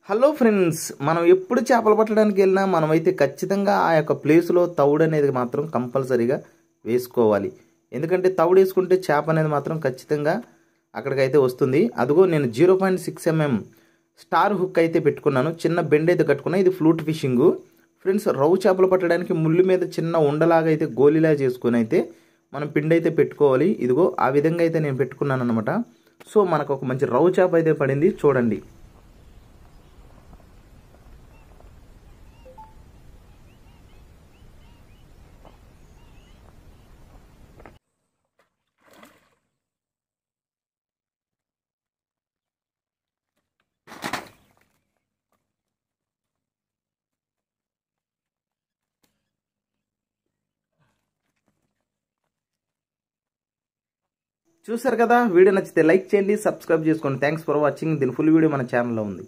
Hello friends, మనం ఎప్పుడు చేపలు పట్టడానికి వెళ్ళినా మనమైతే ఖచ్చితంగా ఆ యొక్క ప్లేస్లో తౌడు అనేది మాత్రం కంపల్సరీగా వేసుకోవాలి. ఎందుకంటే తౌడు వేసుకుంటే చేప అనేది మాత్రం ఖచ్చితంగా అక్కడికైతే వస్తుంది. అదిగో నేను 0.6 mm స్టార్ హుక్ అయితే పెట్టుకున్నాను. చిన్న బెండ్ అయితే కట్టుకున్నా. ఇది ఫ్లూట్ ఫిషింగ్ ఫ్రెండ్స్. రవ్వు చేపలు పట్టడానికి ముళ్ళు మీద చిన్న ఉండలాగా అయితే గోలీలా చేసుకొని అయితే మనం పిండి అయితే పెట్టుకోవాలి. ఇదిగో ఆ విధంగా అయితే నేను పెట్టుకున్నాను అనమాట. సో మనకు ఒక మంచి రవ్వు చేప అయితే పడింది చూడండి. చూసారు కదా, వీడియో నచ్చితే లైక్ చేయండి, సబ్స్క్రైబ్ చేసుకోండి. Thanks for watching. దీని ఫుల్ వీడియో మన ఛానల్లో ఉంది.